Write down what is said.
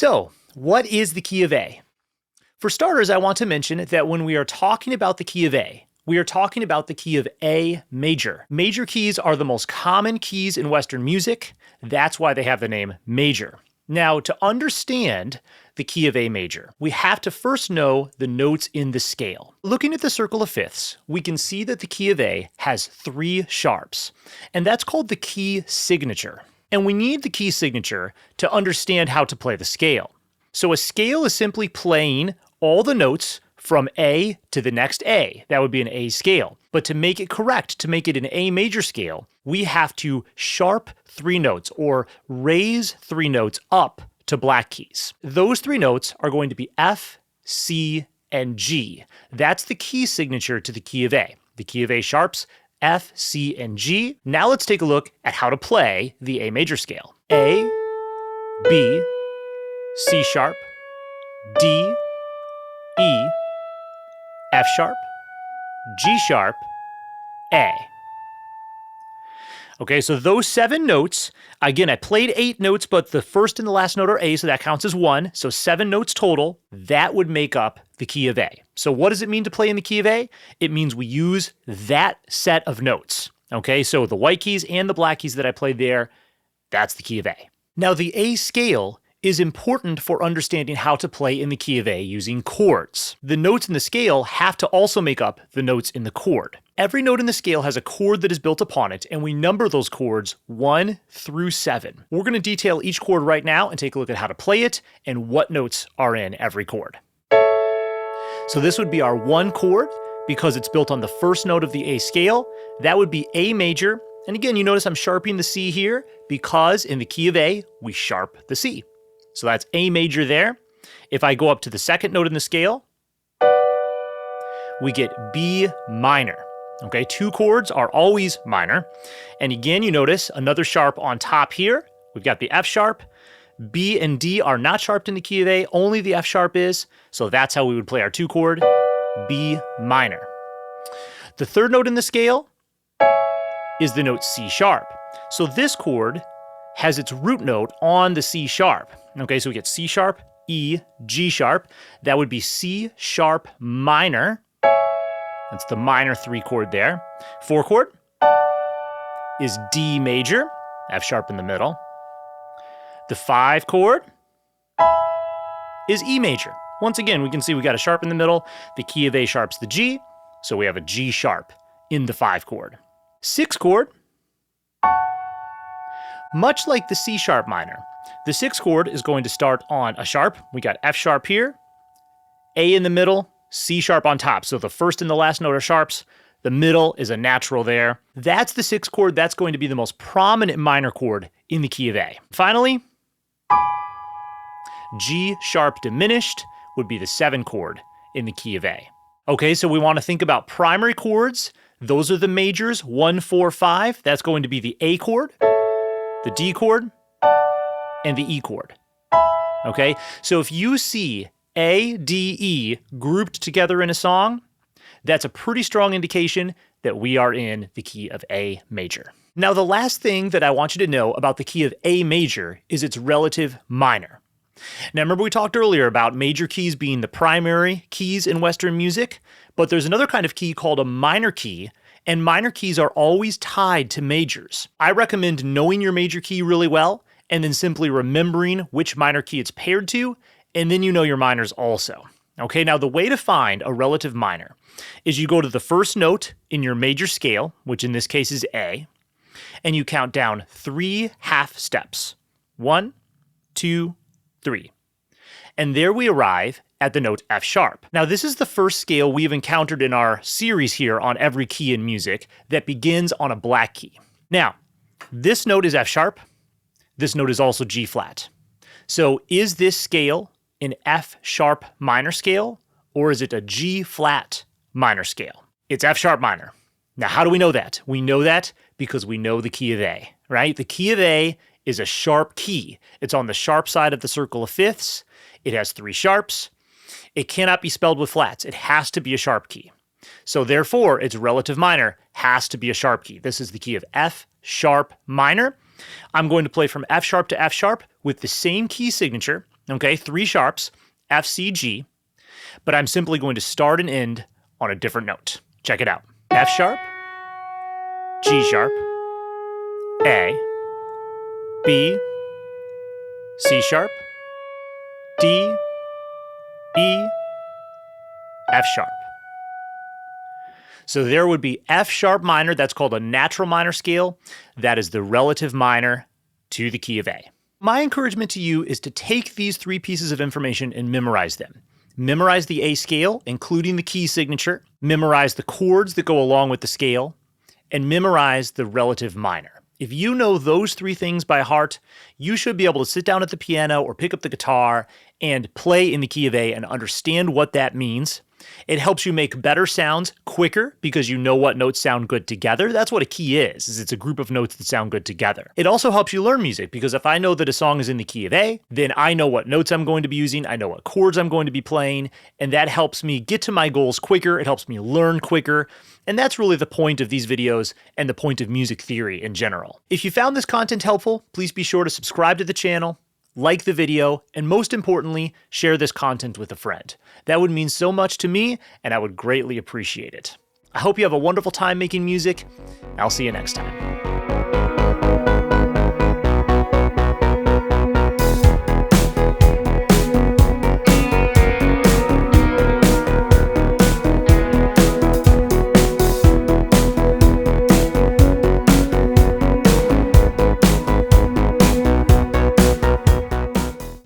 So, what is the key of A? For starters, I want to mention that when we are talking about the key of A, we are talking about the key of A major. Major keys are the most common keys in Western music. That's why they have the name major. Now, to understand the key of A major, we have to first know the notes in the scale. Looking at the circle of fifths, we can see that the key of A has 3 sharps, and that's called the key signature. And we need the key signature to understand how to play the scale. So a scale is simply playing all the notes from A to the next A. That would be an A scale. But to make it correct, to make it an A major scale, we have to sharp 3 notes or raise 3 notes up to black keys. Those 3 notes are going to be F, C, and G. That's the key signature to the key of A. The key of A sharps F, C, and G. Now let's take a look at how to play the A major scale. A, B, C sharp, D, E, F sharp, G sharp, A. Okay, so those 7 notes, again, I played 8 notes, but the first and the last note are A, so that counts as 1. So 7 notes total, that would make up the key of A. So what does it mean to play in the key of A? It means we use that set of notes. Okay, so the white keys and the black keys that I played there, that's the key of A. Now the A scale is important for understanding how to play in the key of A using chords. The notes in the scale have to also make up the notes in the chord. Every note in the scale has a chord that is built upon it, and we number those chords 1 through 7. We're going to detail each chord right now and take a look at how to play it and what notes are in every chord. So this would be our 1 chord because it's built on the first note of the A scale. That would be A major. And again, you notice I'm sharping the C here because in the key of A, we sharp the C. So that's A major there. If I go up to the second note in the scale, we get B minor. Okay, 2 chords are always minor. And again, you notice another sharp on top here. We've got the F sharp. B and D are not sharped in the key of A, only the F sharp is. So that's how we would play our 2 chord, B minor. The third note in the scale is the note C sharp. So this chord has its root note on the C sharp. Okay, so we get C sharp, E, G sharp. That would be C sharp minor. That's the minor 3 chord there. 4 chord is D major, F sharp in the middle. The 5 chord is E major. Once again, we can see we got a sharp in the middle. The key of A sharps the G, so we have a G sharp in the 5 chord. 6 chord, much like the C sharp minor, the 6th chord is going to start on a sharp. We got F sharp here, A in the middle, C sharp on top. So the first and the last note are sharps. The middle is a natural there. That's the 6th chord. That's going to be the most prominent minor chord in the key of A. Finally, G sharp diminished would be the 7 chord in the key of A. Okay, so we want to think about primary chords. Those are the majors, 1, 4, 5. That's going to be the A chord, the D chord, and the E chord. Okay, so if you see A, D, E grouped together in a song, that's a pretty strong indication that we are in the key of A major. Now, the last thing that I want you to know about the key of A major is its relative minor. Now, remember we talked earlier about major keys being the primary keys in Western music, but there's another kind of key called a minor key, and minor keys are always tied to majors. I recommend knowing your major key really well, and then simply remembering which minor key it's paired to, and then you know your minors also. Okay, now the way to find a relative minor is you go to the first note in your major scale, which in this case is A, and you count down 3 half steps. 1, 2, 3. And there we arrive at the note F sharp. Now this is the first scale we've encountered in our series here on every key in music that begins on a black key. Now, this note is F sharp. This note is also G flat. So is this scale an F sharp minor scale, or is it a G flat minor scale? It's F sharp minor. Now, how do we know that? We know that because we know the key of A, right? The key of A is a sharp key. It's on the sharp side of the circle of fifths. It has 3 sharps. It cannot be spelled with flats. It has to be a sharp key. So therefore, its relative minor has to be a sharp key. This is the key of F sharp minor. I'm going to play from F sharp to F sharp with the same key signature. Okay, 3 sharps, F, C, G, but I'm simply going to start and end on a different note. Check it out. F sharp, G sharp, A, B, C sharp, D, E, F sharp. So there would be F sharp minor, that's called a natural minor scale. That is the relative minor to the key of A. My encouragement to you is to take these 3 pieces of information and memorize them. Memorize the A scale, including the key signature, memorize the chords that go along with the scale, and memorize the relative minor. If you know those 3 things by heart, you should be able to sit down at the piano or pick up the guitar and play in the key of A and understand what that means. It helps you make better sounds quicker because you know what notes sound good together. That's what a key is it's a group of notes that sound good together. It also helps you learn music because if I know that a song is in the key of A, then I know what notes I'm going to be using, I know what chords I'm going to be playing, and that helps me get to my goals quicker, it helps me learn quicker, and that's really the point of these videos and the point of music theory in general. If you found this content helpful, please be sure to subscribe to the channel, like the video, and most importantly, share this content with a friend. That would mean so much to me, and I would greatly appreciate it. I hope you have a wonderful time making music. I'll see you next time.